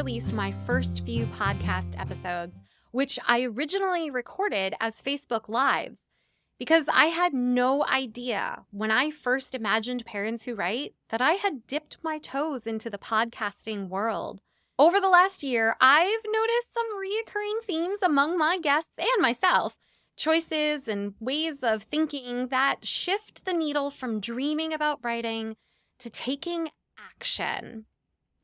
released my first few podcast episodes, which I originally recorded as Facebook Lives, because I had no idea when I first imagined Parents Who Write that I had dipped my toes into the podcasting world. Over the last year, I've noticed some reoccurring themes among my guests and myself, choices and ways of thinking that shift the needle from dreaming about writing to taking action.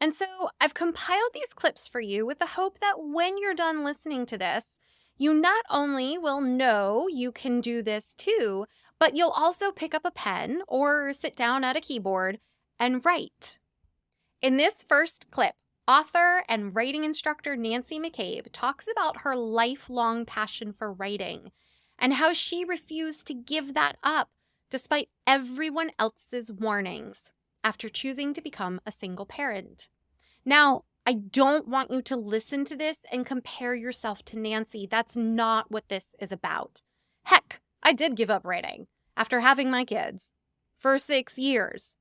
And so I've compiled these clips for you with the hope that when you're done listening to this, you not only will know you can do this too, but you'll also pick up a pen or sit down at a keyboard and write. In this first clip, author and writing instructor Nancy McCabe talks about her lifelong passion for writing and how she refused to give that up despite everyone else's warnings after choosing to become a single parent. Now, I don't want you to listen to this and compare yourself to Nancy. That's not what this is about. Heck, I did give up writing after having my kids for 6 years.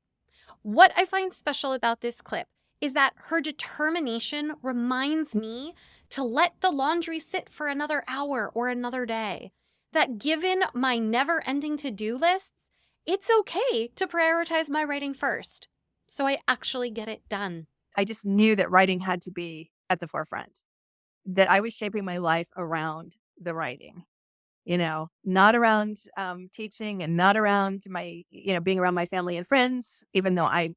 What I find special about this clip is that her determination reminds me to let the laundry sit for another hour or another day. That given my never-ending to-do lists, it's okay to prioritize my writing first, so I actually get it done. I just knew that writing had to be at the forefront, that I was shaping my life around the writing, not around teaching and not around my, being around my family and friends, even though I've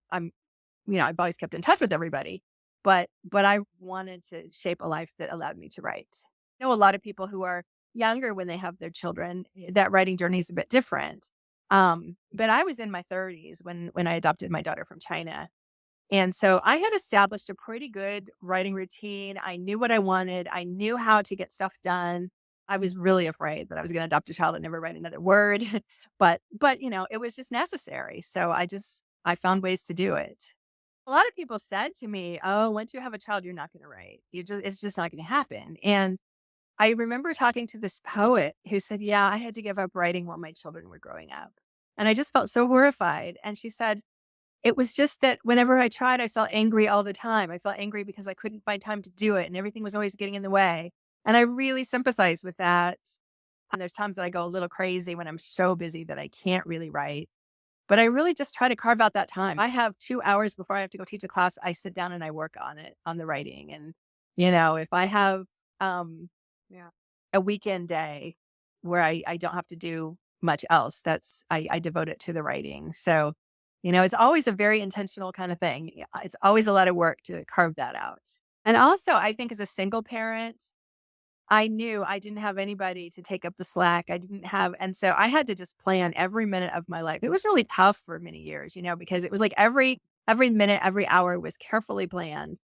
always kept in touch with everybody. But I wanted to shape a life that allowed me to write. I know a lot of people who are younger when they have their children, that writing journey is a bit different. But I was in my 30s when I adopted my daughter from China. And so I had established a pretty good writing routine. I knew what I wanted. I knew how to get stuff done. I was really afraid that I was going to adopt a child and never write another word. but it was just necessary. So I found ways to do it. A lot of people said to me, "Oh, once you have a child, you're not going to write. It's just not going to happen." And I remember talking to this poet who said, "Yeah, I had to give up writing while my children were growing up." And I just felt so horrified. And she said, "It was just that whenever I tried, I felt angry all the time. I felt angry because I couldn't find time to do it and everything was always getting in the way." And I really sympathize with that. And there's times that I go a little crazy when I'm so busy that I can't really write. But I really just try to carve out that time. I have 2 hours before I have to go teach a class. I sit down and I work on it, on the writing. And, if I have a weekend day where I don't have to do much else, I devote it to the writing. So, it's always a very intentional kind of thing. It's always a lot of work to carve that out. And also, I think as a single parent, I knew I didn't have anybody to take up the slack. And so I had to just plan every minute of my life. It was really tough for many years, because it was like every minute, every hour was carefully planned.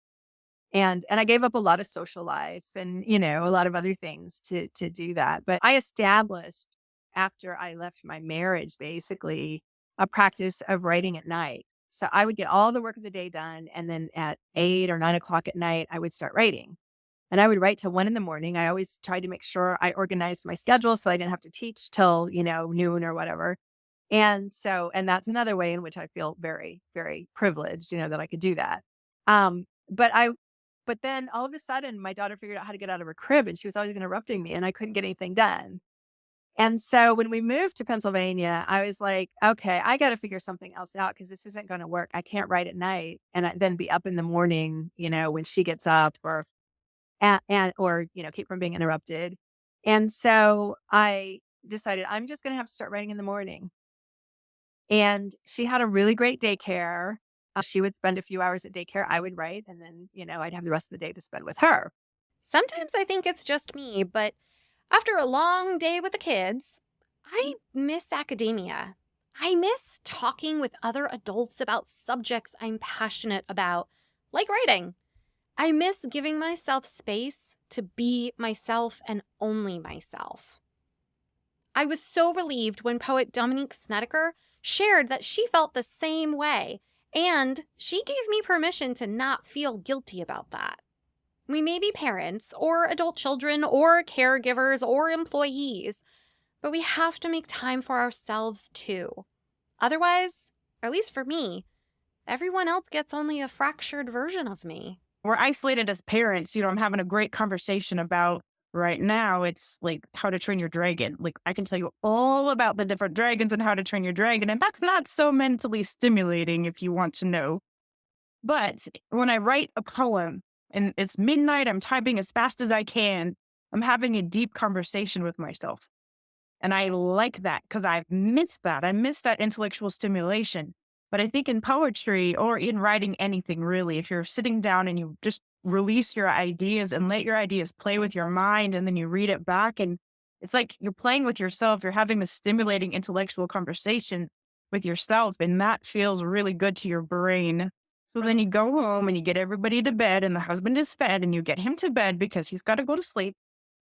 And I gave up a lot of social life and, a lot of other things to do that. But I established after I left my marriage, basically a practice of writing at night. So I would get all the work of the day done. And then at 8 or 9 o'clock at night, I would start writing. And I would write till 1 a.m. I always tried to make sure I organized my schedule so I didn't have to teach till, noon or whatever. And that's another way in which I feel very, very privileged, that I could do that. But then all of a sudden, my daughter figured out how to get out of her crib and she was always interrupting me and I couldn't get anything done. And so when we moved to Pennsylvania, I was like, okay, I got to figure something else out because this isn't going to work. I can't write at night and then be up in the morning, when she gets up or keep from being interrupted. And so I decided I'm just going to have to start writing in the morning. And she had a really great daycare. She would spend a few hours at daycare. I would write and then, I'd have the rest of the day to spend with her. Sometimes I think it's just me, but after a long day with the kids, I miss academia. I miss talking with other adults about subjects I'm passionate about, like writing. I miss giving myself space to be myself and only myself. I was so relieved when poet Dominique Snedeker shared that she felt the same way, and she gave me permission to not feel guilty about that. We may be parents or adult children or caregivers or employees, but we have to make time for ourselves too. Otherwise, at least for me, everyone else gets only a fractured version of me. we're isolated as parents. I'm having a great conversation about right now. It's like How to Train Your Dragon. Like, I can tell you all about the different dragons and how to train your dragon. And that's not so mentally stimulating if you want to know. But when I write a poem and it's midnight, I'm typing as fast as I can. I'm having a deep conversation with myself. And I like that because I've missed that. I miss that intellectual stimulation. But I think in poetry or in writing anything really, if you're sitting down and you just release your ideas and let your ideas play with your mind and then you read it back, and it's like you're playing with yourself, you're having this stimulating intellectual conversation with yourself, and that feels really good to your brain. So then you go home and you get everybody to bed and the husband is fed and you get him to bed because he's got to go to sleep,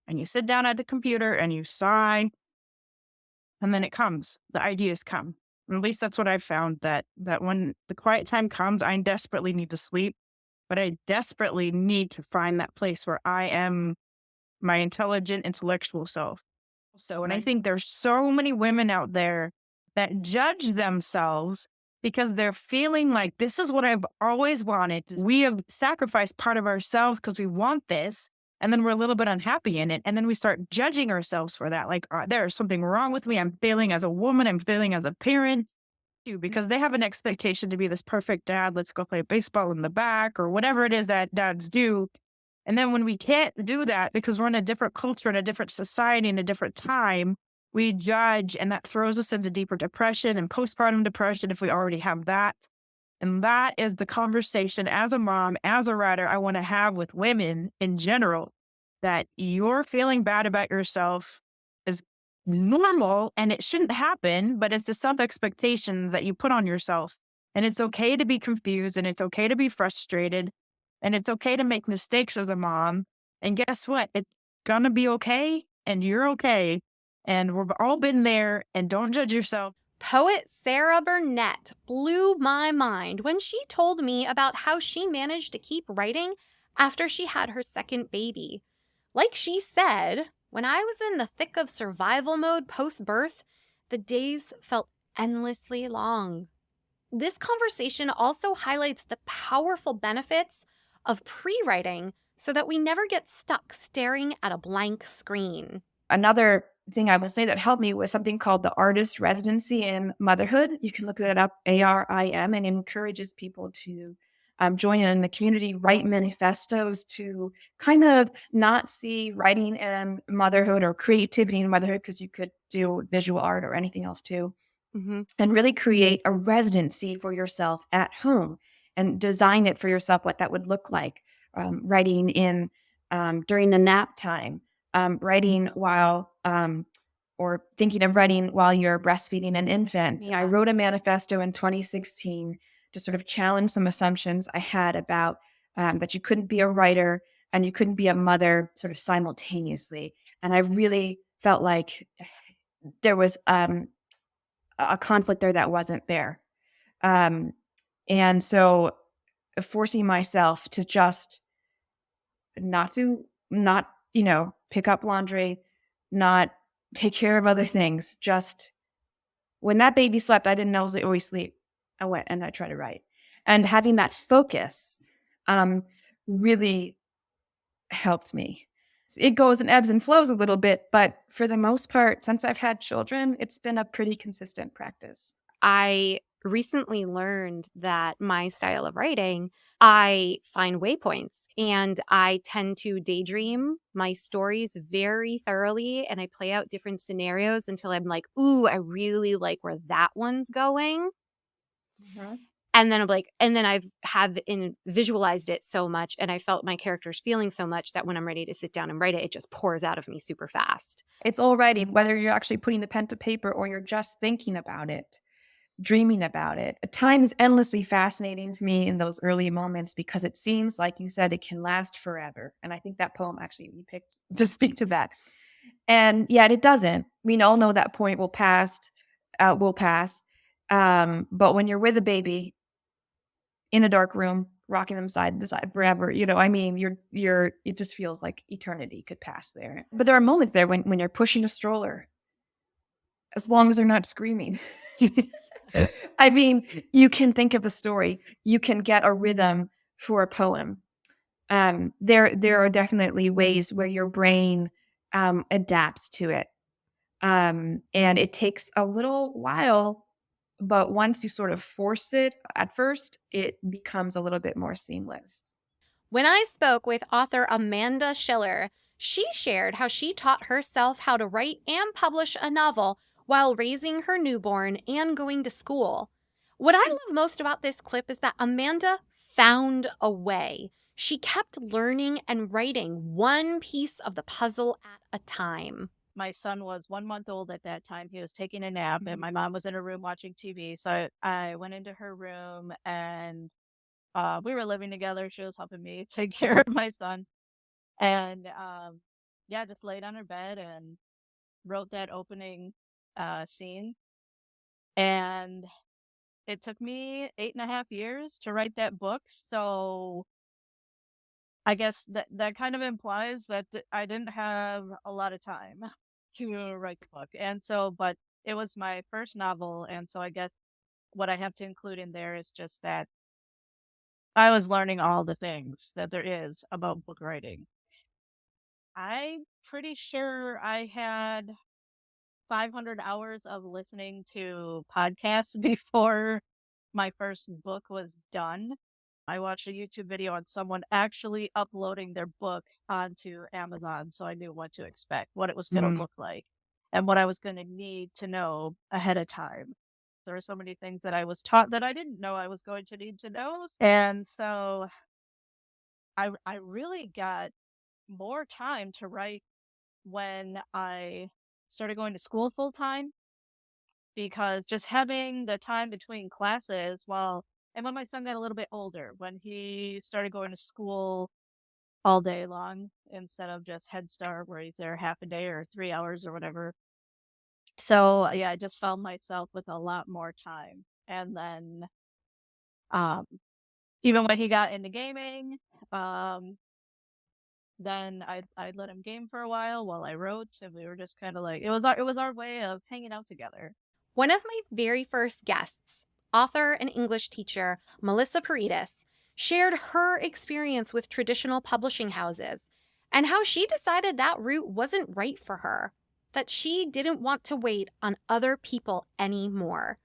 and you sit down at the computer and you sigh, and then it comes. The ideas come. At least that's what I've found, that when the quiet time comes, I desperately need to sleep, but I desperately need to find that place where I am my intelligent, intellectual self. So, and I think there's so many women out there that judge themselves because they're feeling like this is what I've always wanted. We have sacrificed part of ourselves because we want this. And then we're a little bit unhappy in it. And then we start judging ourselves for that. Like, there's something wrong with me. I'm failing as a woman. I'm failing as a parent. Because they have an expectation to be this perfect dad. Let's go play baseball in the back or whatever it is that dads do. And then when we can't do that because we're in a different culture, in a different society, in a different time, we judge, and that throws us into deeper depression and postpartum depression if we already have that. And that is the conversation as a mom, as a writer, I want to have with women in general, that you're feeling bad about yourself is normal and it shouldn't happen, but it's the self expectations that you put on yourself. And it's okay to be confused and it's okay to be frustrated and it's okay to make mistakes as a mom. And guess what? It's going to be okay and you're okay. And we've all been there, and don't judge yourself. Poet Sara Burnett blew my mind when she told me about how she managed to keep writing after she had her second baby. Like she said, when I was in the thick of survival mode post-birth, the days felt endlessly long. This conversation also highlights the powerful benefits of pre-writing so that we never get stuck staring at a blank screen. Another thing I will say that helped me was something called the Artist Residency in Motherhood. You can look that up, ARIM, and it encourages people to join in the community, write manifestos to kind of not see writing and motherhood or creativity in motherhood, because you could do visual art or anything else too, and really create a residency for yourself at home and design it for yourself, what that would look like. Writing in during the nap time, writing while or thinking of writing while you're breastfeeding an infant. I wrote a manifesto in 2016 to sort of challenge some assumptions I had about that you couldn't be a writer and you couldn't be a mother sort of simultaneously. And I really felt like there was a conflict there that wasn't there. And so forcing myself to just not pick up laundry, not take care of other things. Just when that baby slept, I didn't always sleep. I went and I tried to write. And having that focus really helped me. It goes in ebbs and flows a little bit, but for the most part, since I've had children, it's been a pretty consistent practice. I recently learned that my style of writing, I find waypoints and I tend to daydream my stories very thoroughly, and I play out different scenarios until I'm like, ooh, I really like where that one's going. And then I'm like, and then I've visualized it so much and I felt my characters feeling so much that when I'm ready to sit down and write it, it just pours out of me super fast. It's all writing, whether you're actually putting the pen to paper or you're just thinking about it, dreaming about it. Time is endlessly fascinating to me in those early moments because it seems, like you said, it can last forever. And I think that poem actually we picked to speak to that. And yet it doesn't. We all know that point will pass. But when you're with a baby in a dark room, rocking them side to side forever, it just feels like eternity could pass there. But there are moments there when you're pushing a stroller, as long as they're not screaming. I mean, you can think of a story. You can get a rhythm for a poem. there are definitely ways where your brain adapts to it. And it takes a little while, but once you sort of force it at first, it becomes a little bit more seamless. When I spoke with author Amanda Schiller, she shared how she taught herself how to write and publish a novel while raising her newborn and going to school. What I love most about this clip is that Amanda found a way. She kept learning and writing one piece of the puzzle at a time. My son was 1 month old at that time. He was taking a nap, and my mom was in her room watching TV. So I went into her room, and we were living together. She was helping me take care of my son. And yeah, just laid on her bed and wrote that opening scene. And it took me 8.5 years to write that book. So I guess that kind of implies that I didn't have a lot of time to write the book. And so, but it was my first novel. And so I guess what I have to include in there is just that I was learning all the things that there is about book writing. I'm pretty sure I had 500 hours of listening to podcasts before my first book was done. I watched a YouTube video on someone actually uploading their book onto Amazon, so I knew what to expect, what it was going to look like, and what I was going to need to know ahead of time. There are so many things that I was taught that I didn't know I was going to need to know. And so I really got more time to write when I started going to school full time, because just having the time between classes and when my son got a little bit older, when he started going to school all day long instead of just Head Start where he's there half a day or 3 hours or whatever. So yeah, I just found myself with a lot more time. And then um even when he got into gaming, then I'd let him game for a while I wrote, and we were just kind of like, it was our way of hanging out together. One of my very first guests, author and English teacher Melissa Puritis, shared her experience with traditional publishing houses and how she decided that route wasn't right for her, that she didn't want to wait on other people anymore.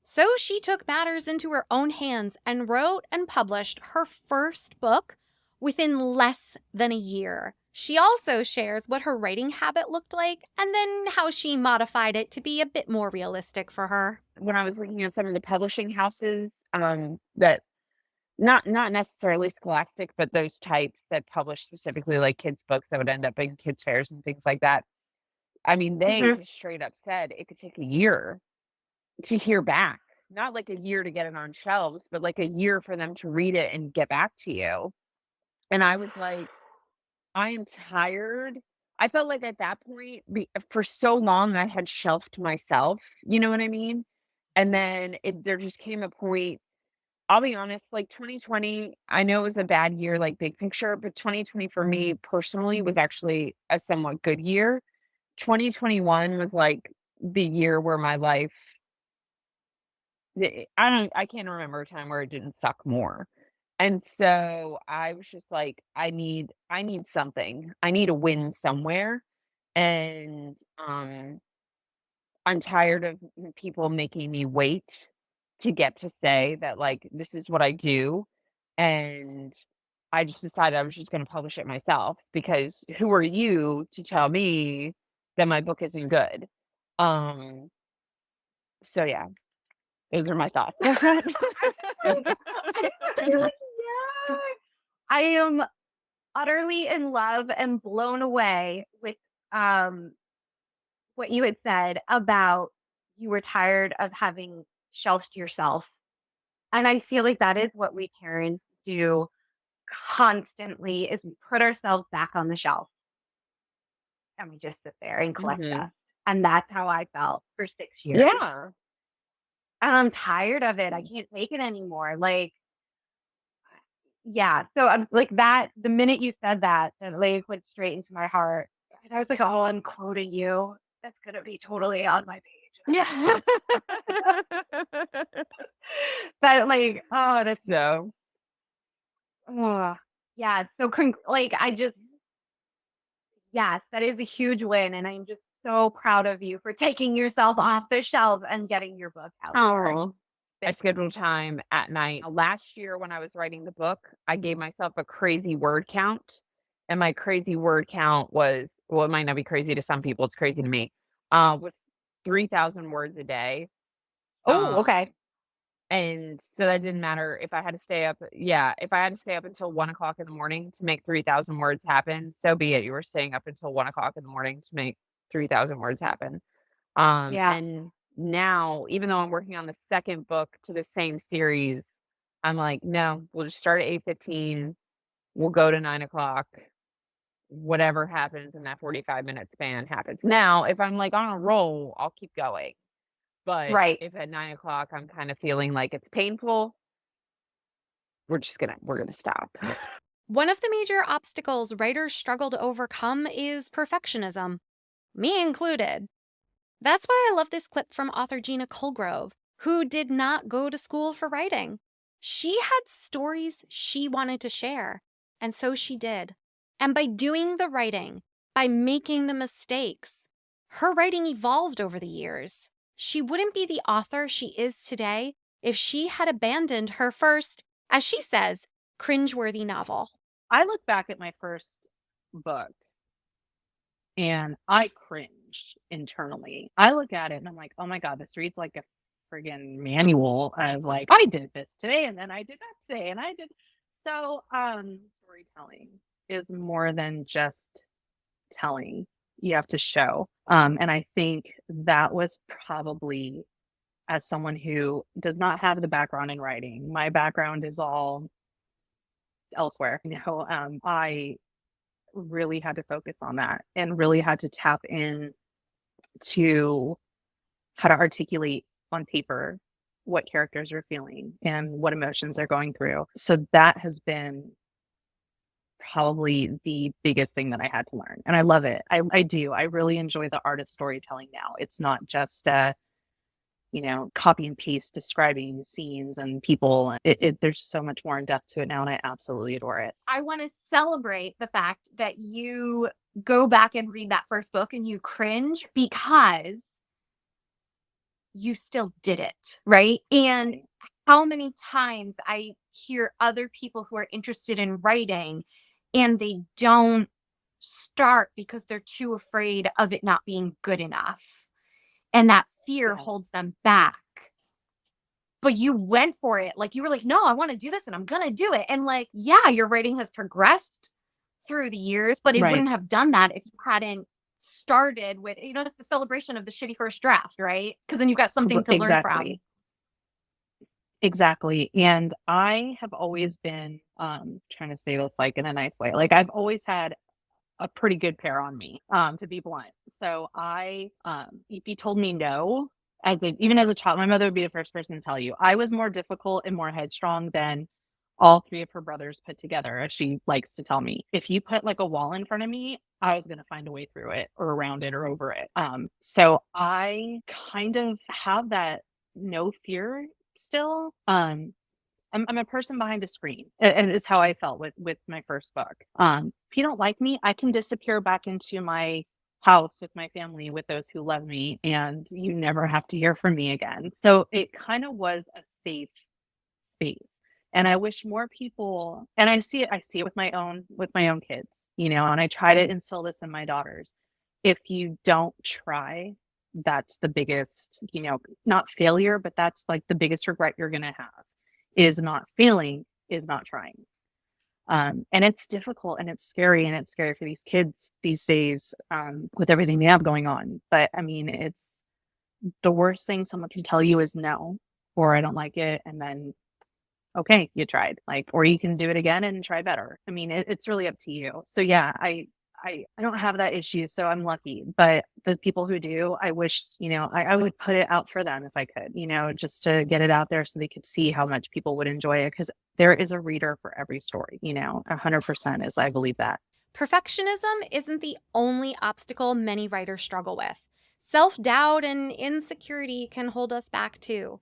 So she took matters into her own hands and wrote and published her first book within less than a year. She also shares what her writing habit looked like and then how she modified it to be a bit more realistic for her. When I was looking at some of the publishing houses, that not necessarily Scholastic, but those types that publish specifically like kids' books that would end up in kids' fairs and things like that. I mean, they just straight up said it could take a year to hear back. Not like a year to get it on shelves, but like a year for them to read it and get back to you. And I was like, I am tired. I felt like at that point, for so long, I had shelved myself. You know what I mean? And then there just came a point. I'll be honest, like 2020, I know it was a bad year, like big picture, but 2020 for me personally was actually a somewhat good year. 2021 was like the year where my life, I can't remember a time where it didn't suck more. And so I was just like, I need something. I need a win somewhere. And I'm tired of people making me wait to get to say that, like, this is what I do. And I just decided I was just going to publish it myself, because who are you to tell me that my book isn't good? So yeah, those are my thoughts. I am utterly in love and blown away with what you had said about you were tired of having shelved yourself. And I feel like that is what we parents do constantly, is we put ourselves back on the shelf and we just sit there and collect Mhm. dust. And that's how I felt for 6 years. Yeah. And I'm tired of it. I can't take it anymore. Like, yeah. So I'm like that. The minute you said that, it like went straight into my heart. And I was like, oh, I'm quoting you. That's gonna be totally on my page. Yeah. But like, oh, that's So oh. Yeah. So, yes, that is a huge win. And I'm just so proud of you for taking yourself off the shelf and getting your book out there. Oh, I scheduled time at night. Last year when I was writing the book, I gave myself a crazy word count. And my crazy word count was, well, it might not be crazy to some people, it's crazy to me. Was 3,000 words a day. Oh, Um, okay. and so that didn't matter if I had to stay up. Yeah, if I had to stay up until 1 o'clock in the morning to make 3,000 words happen, so be it. You were staying up until 1 o'clock in the morning to make 3,000 words happen. Yeah. And now, even though I'm working on the second book to the same series, I'm like, no, we'll just start at 8:15. We'll go to 9 o'clock. Whatever happens in that 45-minute span happens. Now, if I'm like on a roll, I'll keep going. But Right. if at 9 o'clock I'm kind of feeling like it's painful, we're gonna stop. One of the major obstacles writers struggle to overcome is perfectionism, me included. That's why I love this clip from author Gina Colgrove, who did not go to school for writing. She had stories she wanted to share, and so she did. And by doing the writing, by making the mistakes, her writing evolved over the years. She wouldn't be the author she is today if she had abandoned her first, as she says, cringeworthy novel. I look back at my first book and I cringed internally. I look at it and I'm like, oh my God, this reads like a friggin' manual of like, I did this today and then I did that today and I did. So, storytelling is more than just telling. You have to show. And I think that was probably, as someone who does not have the background in writing, my background is all elsewhere. I really had to focus on that and really had to tap in to how to articulate on paper what characters are feeling and what emotions they're going through. So that has been probably the biggest thing that I had to learn. And I love it. I do. I really enjoy the art of storytelling now. It's not just copy and paste describing scenes and people. There's so much more in depth to it now, and I absolutely adore it. I want to celebrate the fact that you go back and read that first book and you cringe because you still did it, right? And how many times I hear other people who are interested in writing and they don't start because they're too afraid of it not being good enough. And that fear holds them back. But you went for it. Like, you were like, no, I want to do this and I'm going to do it. And like, yeah, your writing has progressed through the years, but it Right. wouldn't have done that if you hadn't started with, it's the celebration of the shitty first draft, right? Because then you've got something to learn from. Exactly. And I have always been trying to say this like in a nice way. Like I've always had a pretty good pair on me, to be blunt. So if you told me no, even as a child, my mother would be the first person to tell you I was more difficult and more headstrong than all three of her brothers put together, as she likes to tell me. If you put like a wall in front of me, I was going to find a way through it or around it or over it. So I kind of have that no fear still. I'm a person behind a screen, and it's how I felt with my first book. If you don't like me, I can disappear back into my house with my family, with those who love me, and you never have to hear from me again. So it kind of was a safe space. And I wish more people, and I see it with my own kids, and I try to instill this in my daughters. If you don't try, that's the biggest, not failure, but that's like the biggest regret you're going to have, is not failing, is not trying. And it's difficult and it's scary for these kids these days, with everything they have going on. But I mean, it's the worst thing someone can tell you is no, or I don't like it. And then, okay, you tried, or you can do it again and try better. I mean, it's really up to you. So yeah, I don't have that issue, so I'm lucky. But the people who do, I wish, I would put it out for them if I could, just to get it out there so they could see how much people would enjoy it. Because there is a reader for every story, 100% is, I believe that. Perfectionism isn't the only obstacle many writers struggle with. Self-doubt and insecurity can hold us back too.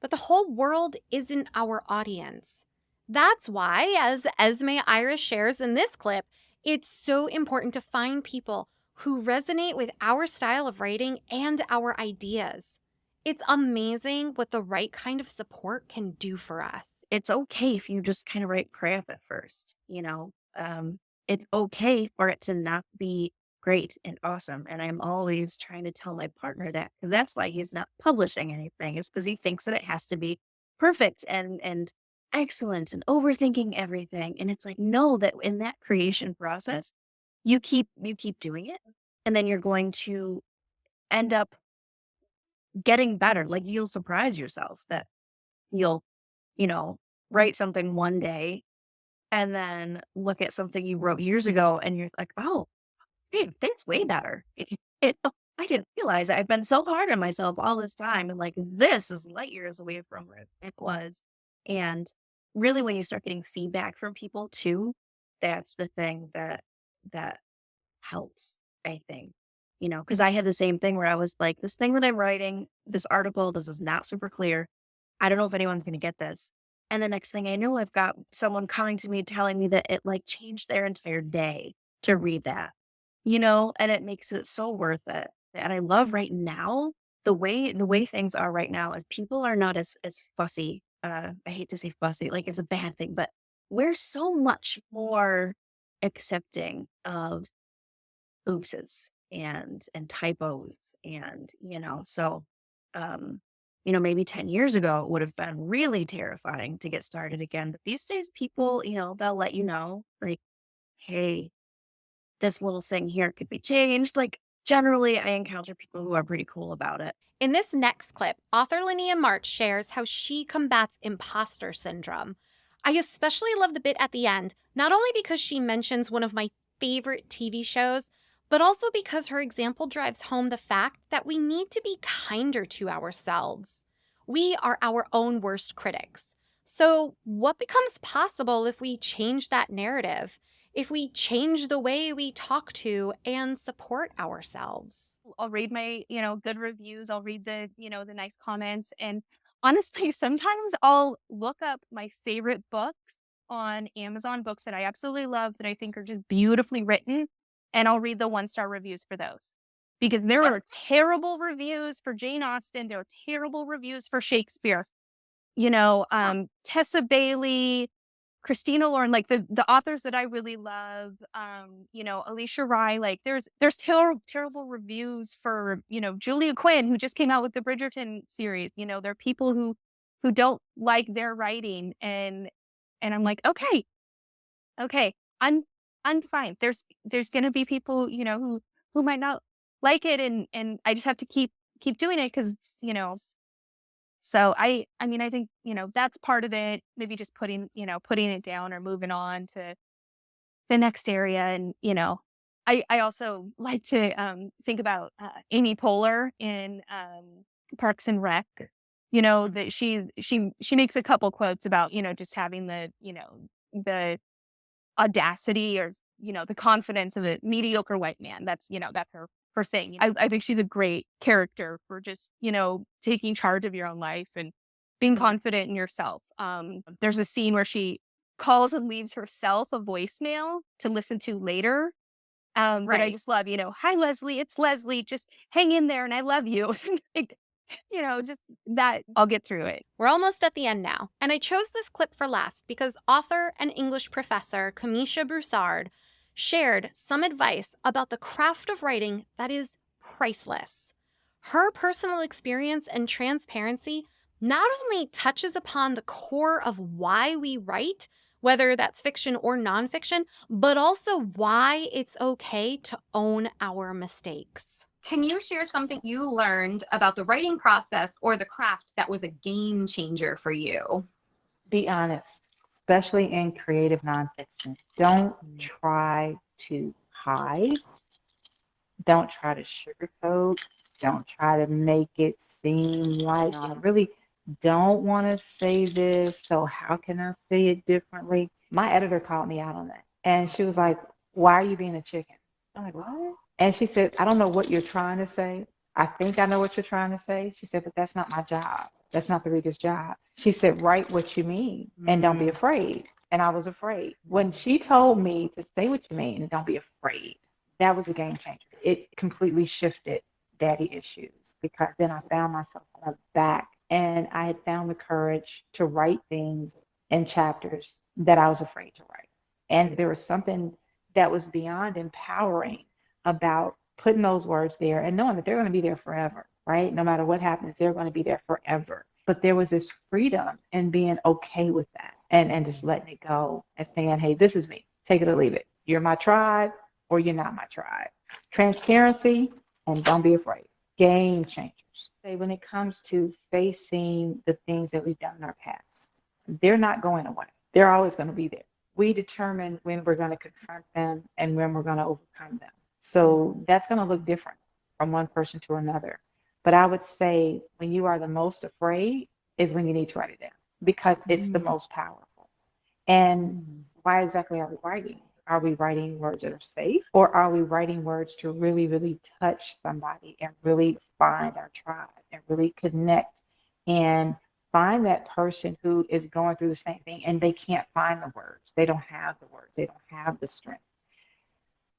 But the whole world isn't our audience. That's why, as Esme Iris shares in this clip, it's so important to find people who resonate with our style of writing and our ideas. It's amazing what the right kind of support can do for us. It's okay if you just kind of write crap at first, you know. It's okay for it to not be great and awesome. And I'm always trying to tell my partner that, because that's why he's not publishing anything, is because he thinks that it has to be perfect and excellent and overthinking everything. And it's like, no, that in that creation process, you keep doing it, and then you're going to end up getting better. Like, you'll surprise yourself that you'll, you know, write something one day and then look at something you wrote years ago and you're like, oh, hey, that's way better. I didn't realize I've been so hard on myself all this time. And like, this is light years away from where it was. And really, when you start getting feedback from people too, that's the thing that helps, I think. You know, because I had the same thing where I was like, this thing that I'm writing, this article, this is not super clear. I don't know if anyone's going to get this. And the next thing I know, I've got someone coming to me telling me that it like changed their entire day to read that, you know, and it makes it so worth it. And I love right now, the way things are right now is people are not as fussy. I hate to say fussy, like it's a bad thing, but we're so much more accepting of oopses and typos, and you know, so you know, maybe 10 years ago it would have been really terrifying to get started again, but these days people, you know, they'll let you know, like, hey, this little thing here could be changed. Like, generally I encounter people who are pretty cool about it. In this next clip, author Linnea March shares how she combats imposter syndrome. I especially love the bit at the end, not only because she mentions one of my favorite TV shows, but also because her example drives home the fact that we need to be kinder to ourselves. We are our own worst critics. So, what becomes possible if we change that narrative? If we change the way we talk to and support ourselves? I'll read my, good reviews. I'll read the nice comments. And honestly, sometimes I'll look up my favorite books on Amazon, books that I absolutely love that I think are just beautifully written. And I'll read the 1-star reviews for those. Because there are terrible reviews for Jane Austen. There are terrible reviews for Shakespeare. Tessa Bailey, Christina Lauren, like the authors that I really love, Alicia Rye, like there's terrible reviews for, Julia Quinn, who just came out with the Bridgerton series. There are people who don't like their writing, and I'm like, okay, I'm fine. There's gonna be people, who might not like it, and I just have to keep doing it because, so I mean, I think, that's part of it. Maybe just putting it down or moving on to the next area. And, I also like to think about Amy Poehler in Parks and Rec. That she makes a couple quotes about, just having the audacity or, the confidence of a mediocre white man. That's her thing. I think she's a great character for just, taking charge of your own life and being confident in yourself. There's a scene where she calls and leaves herself a voicemail to listen to later. But I just love, hi, Leslie, it's Leslie. Just hang in there and I love you. Just that I'll get through it. We're almost at the end now, and I chose this clip for last because author and English professor Camisha Broussard shared some advice about the craft of writing that is priceless. Her personal experience and transparency not only touches upon the core of why we write, whether that's fiction or nonfiction, but also why it's okay to own our mistakes. Can you share something you learned about the writing process or the craft that was a game changer for you? Be honest, especially in creative nonfiction. Don't try to hide. Don't try to sugarcoat. Don't try to make it seem like I really don't want to say this, so how can I say it differently? My editor called me out on that. And she was like, why are you being a chicken? I'm like, what? And she said, I don't know what you're trying to say. I think I know what you're trying to say. She said, but that's not my job. That's not the reader's job. She said, write what you mean and don't be afraid. And I was afraid. When she told me to say what you mean and don't be afraid, that was a game changer. It completely shifted daddy issues, because then I found myself back, and I had found the courage to write things in chapters that I was afraid to write. And there was something that was beyond empowering about putting those words there and knowing that they're going to be there forever, right? No matter what happens, they're going to be there forever. But there was this freedom in being okay with that, and just letting it go and saying, hey, this is me. Take it or leave it. You're my tribe or you're not my tribe. Transparency and don't be afraid. Game changers. When it comes to facing the things that we've done in our past, they're not going away. They're always going to be there. We determine when we're going to confront them and when we're going to overcome them. So that's going to look different from one person to another. But I would say when you are the most afraid is when you need to write it down, because it's the most powerful. And why exactly are we writing? Are we writing words that are safe, or are we writing words to really, really touch somebody and really find our tribe and really connect and find that person who is going through the same thing and they can't find the words? They don't have the words. They don't have the strength.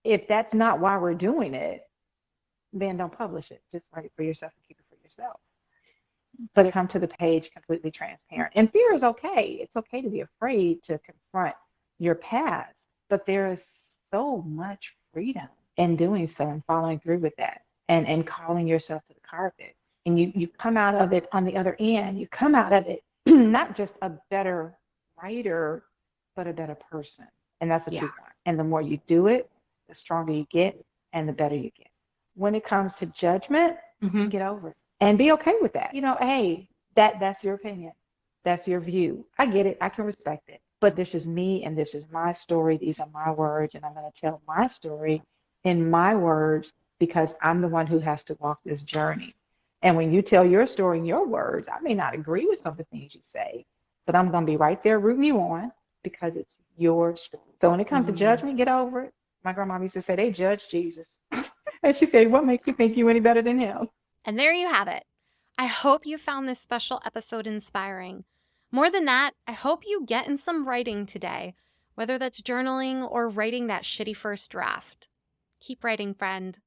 If that's not why we're doing it, then don't publish it. Just write it for yourself and keep it for yourself. But come to the page completely transparent. And fear is okay. It's okay to be afraid to confront your past. But there is so much freedom in doing so and following through with that, and calling yourself to the carpet. And you come out of it on the other end. You come out of it not just a better writer, but a better person. And that's what you want. And the more you do it, the stronger you get and the better you get. When it comes to judgment, get over it and be okay with that. Hey, that's your opinion. That's your view. I get it. I can respect it. But this is me and this is my story. These are my words, and I'm going to tell my story in my words, because I'm the one who has to walk this journey. And when you tell your story in your words, I may not agree with some of the things you say, but I'm going to be right there rooting you on, because it's your story. So when it comes to judgment, get over it. My grandma used to say, they judge Jesus. And she said, what makes you think you any better than him? And there you have it. I hope you found this special episode inspiring. More than that, I hope you get in some writing today, whether that's journaling or writing that shitty first draft. Keep writing, friend.